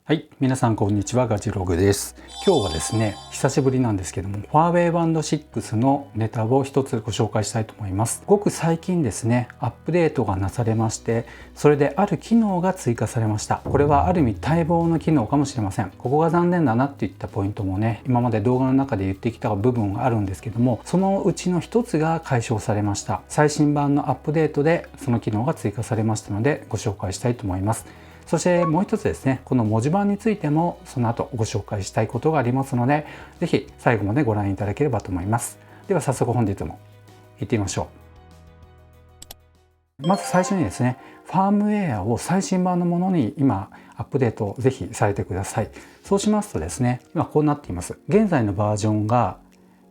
はい、皆さんこんにちは、ガジログです。今日はですね、久しぶりなんですけども、ファーウェイバンド6のネタを一つご紹介したいと思います。ごく最近ですね、アップデートがなされまして、それである機能が追加されました。これはある意味待望の機能かもしれません。ここが残念だなっていったポイントもね、今まで動画の中で言ってきた部分があるんですけども、そのうちの一つが解消されました。最新版のアップデートでその機能が追加されましたので、ご紹介したいと思います。そしてもう一つですね、この文字盤についてもその後ご紹介したいことがありますので、是非最後までご覧いただければと思います。では早速本日も行ってみましょう。まず最初にですね、ファームウェアを最新版のものに今アップデートぜひされてください。そうしますとですね、今こうなっています。現在のバージョンが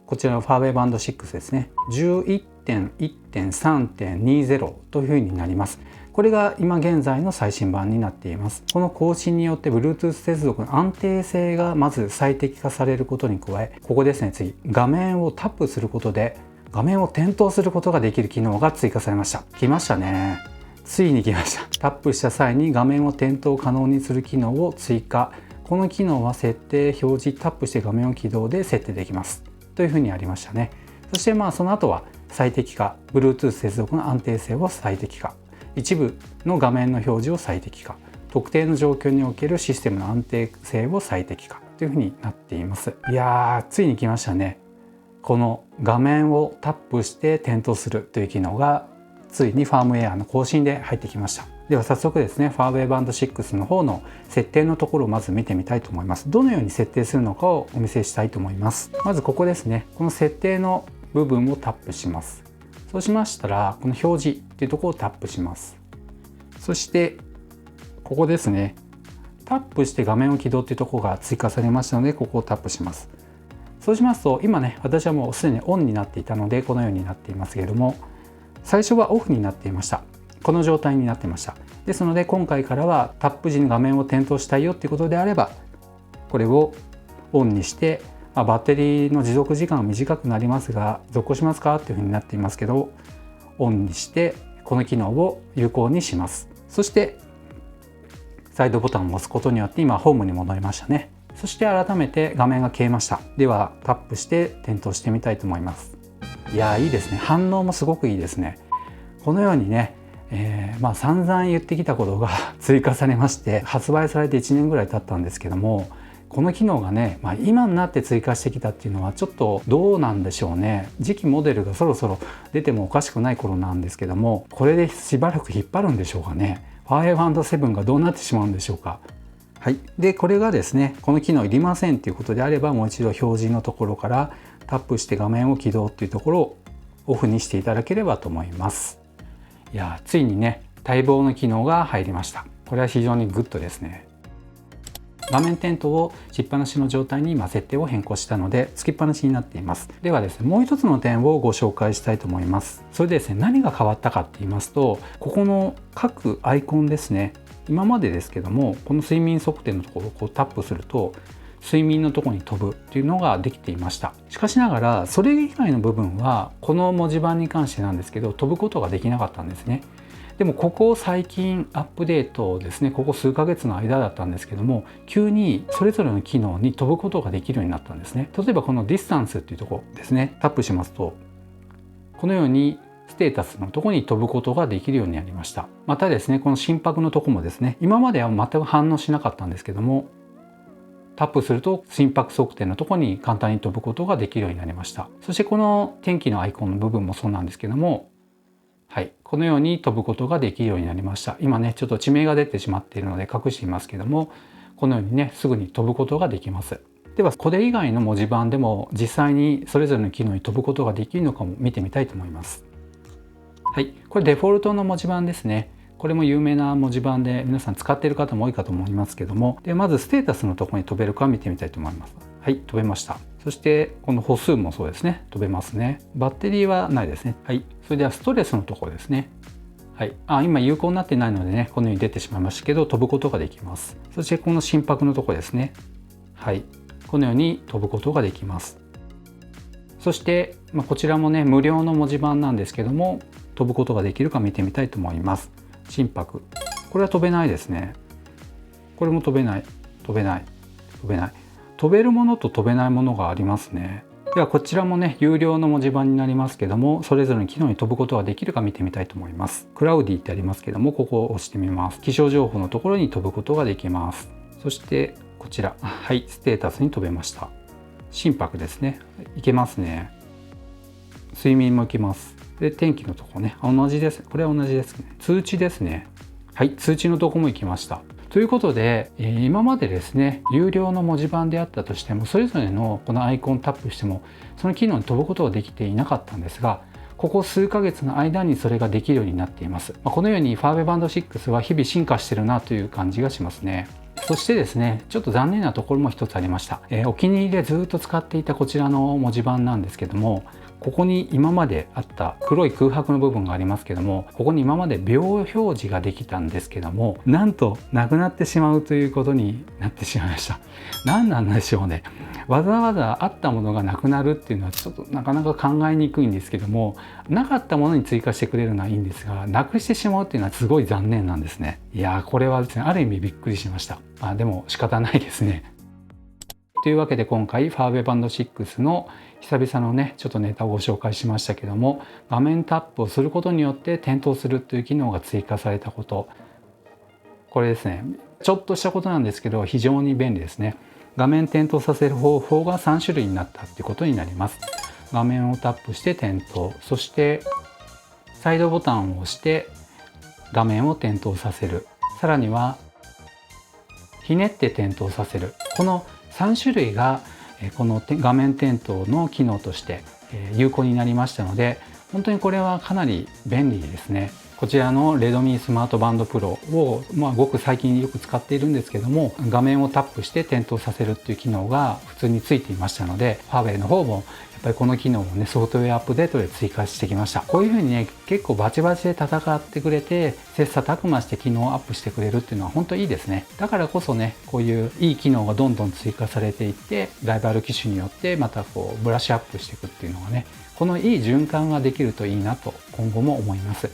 こちらのファーウェイバンド6ですね、11.1.3.20 というふうになります。これが今現在の最新版になっています。この更新によって Bluetooth 接続の安定性がまず最適化されることに加え、ここですね、次画面をタップすることで画面を点灯することができる機能が追加されました。来ましたね。ついに来ました。タップした際に画面を点灯可能にする機能を追加。この機能は設定、表示、タップして画面を起動で設定できますというふうにありましたね。そしてその後は最適化、Bluetooth 接続の安定性を最適化、一部の画面の表示を最適化、特定の状況におけるシステムの安定性を最適化というふうになっています。いやー、ついに来ましたね。この画面をタップして点灯するという機能がついにファームウェアの更新で入ってきました。では早速ですね、ファーウェイバンド6の方の設定のところをまず見てみたいと思います。どのように設定するのかをお見せしたいと思います。まずここですね、この設定の部分をタップします。そうしましたら、この表示っていうところをタップします。そしてここですね、タップして画面を起動っていうところが追加されましたので、ここをタップします。そうしますと、今ね、私はもうすでにオンになっていたのでこのようになっていますけれども、最初はオフになっていました。この状態になっていました。ですので今回からはタップ時に画面を点灯したいよっていうことであれば、これをオンにして、バッテリーの持続時間は短くなりますが、続行しますかっていうふうになっていますけど、オンにしてこの機能を有効にします。そしてサイドボタンを押すことによって今ホームに戻りましたね。そして改めて画面が消えました。ではタップして点灯してみたいと思います。いやー、いいですね。反応もすごくいいですね。このようにね、散々言ってきたことが追加されまして、発売されて1年ぐらい経ったんですけども、この機能がね、今になって追加してきたっていうのはちょっとどうなんでしょうね。次期モデルがそろそろ出てもおかしくない頃なんですけども、これでしばらく引っ張るんでしょうかね。ファーウェイバンド7がどうなってしまうんでしょうか。はい、でこれがですね、この機能いりませんということであれば、もう一度表示のところからタップして画面を起動っていうところをオフにしていただければと思います。いや、ついにね、待望の機能が入りました。これは非常にグッドですね。画面点灯をしっぱなしの状態に今設定を変更したので、つきっぱなしになっています。ではですね、もう一つの点をご紹介したいと思います。それでですね、何が変わったかって言いますと、ここの各アイコンですね、今までですけども、この睡眠測定のところをこうタップすると睡眠のところに飛ぶっていうのができていました。しかしながらそれ以外の部分はこの文字盤に関してなんですけど、飛ぶことができなかったんですね。でもここ最近アップデートですね、ここ数ヶ月の間だったんですけども、急にそれぞれの機能に飛ぶことができるようになったんですね。例えばこのディスタンスっていうところですね、タップしますとこのようにステータスのところに飛ぶことができるようになりました。またですね、この心拍のところもですね、今までは全く反応しなかったんですけども、タップすると心拍測定のところに簡単に飛ぶことができるようになりました。そしてこの天気のアイコンの部分もそうなんですけども、はい、このように飛ぶことができるようになりました。今ね、ちょっと地名が出てしまっているので隠していますけども、このようにね、すぐに飛ぶことができます。ではこれ以外の文字盤でも実際にそれぞれの機能に飛ぶことができるのかも見てみたいと思います。はい、これデフォルトの文字盤ですね。これも有名な文字盤で皆さん使っている方も多いかと思いますけども、でまずステータスのところに飛べるか見てみたいと思います。はい、飛べました。そしてこの歩数もそうですね、飛べますね。バッテリーはないですね。はい、それではストレスのところですね。はい、今有効になってないのでね、このように出てしまいましたけど、飛ぶことができます。そしてこの心拍のところですね。はい、このように飛ぶことができます。そして、こちらもね、無料の文字盤なんですけども、飛ぶことができるか見てみたいと思います。心拍、これは飛べないですね。これも飛べない。飛べない、飛べない。飛べるものと飛べないものがありますね。ではこちらもね、有料の文字盤になりますけども、それぞれの機能に飛ぶことができるか見てみたいと思います。クラウディってありますけども、ここを押してみます。気象情報のところに飛ぶことができます。そしてこちら、はい、ステータスに飛べました。心拍ですね。いけますね。睡眠もいけます。で、天気のとこね、同じです。これは同じですね。通知ですね。はい、通知のとこも行きました。ということで、今までですね、有料の文字盤であったとしても、それぞれのこのアイコンタップしても、その機能に飛ぶことができていなかったんですが、ここ数ヶ月の間にそれができるようになっています。このようにファーウェイバンド6は日々進化してるなという感じがしますね。そしてですね、ちょっと残念なところも一つありました。お気に入りでずっと使っていたこちらの文字盤なんですけども、ここに今まであった黒い空白の部分がありますけども、ここに今まで秒表示ができたんですけども、なんとなくなってしまうということになってしまいました。何なんでしょうね。わざわざあったものがなくなるっていうのはちょっとなかなか考えにくいんですけども、なかったものに追加してくれるのはいいんですが、なくしてしまうっていうのはすごい残念なんですね。いやー、これはですね、ある意味びっくりしました。でも仕方ないですね。というわけで今回ファーウェイバンド6の久々のねちょっとネタをご紹介しましたけども、画面タップをすることによって点灯するという機能が追加されたこと、これですね、ちょっとしたことなんですけど非常に便利ですね。画面点灯させる方法が3種類になったっていうことになります。画面をタップして点灯、そしてサイドボタンを押して画面を点灯させる、さらにはひねって点灯させる、この3種類がこの画面点灯の機能として有効になりましたので、本当にこれはかなり便利ですね。こちらの Redmi スマートバンド Pro を、ごく最近よく使っているんですけども、画面をタップして点灯させるっていう機能が普通についていましたので、ファーウェイの方もやっぱりこの機能をねソフトウェアアップデートで追加してきました。こういう風にね結構バチバチで戦ってくれて、切磋琢磨して機能をアップしてくれるっていうのは本当いいですね。だからこそね、こういういい機能がどんどん追加されていって、ライバル機種によってまたこうブラッシュアップしていくっていうのがね、このいい循環ができるといいなと今後も思います。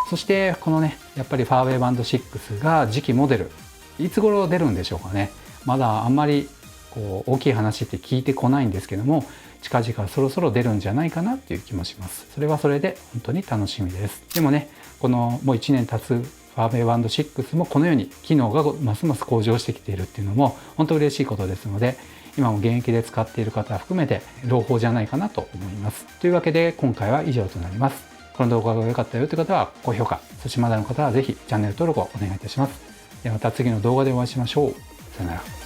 そしてこのね、やっぱりファーウェイバンド6が次期モデル、いつ頃出るんでしょうかね。まだあんまりこう大きい話って聞いてこないんですけども、近々そろそろ出るんじゃないかなっていう気もします。それはそれで本当に楽しみです。でもね、このもう1年経つファーウェイバンド6もこのように機能がますます向上してきているっていうのも本当嬉しいことですので、今も現役で使っている方含めて朗報じゃないかなと思います。というわけで今回は以上となります。この動画が良かったよという方は高評価、そしてまだの方はぜひチャンネル登録をお願いいたします。ではまた次の動画でお会いしましょう。さよなら。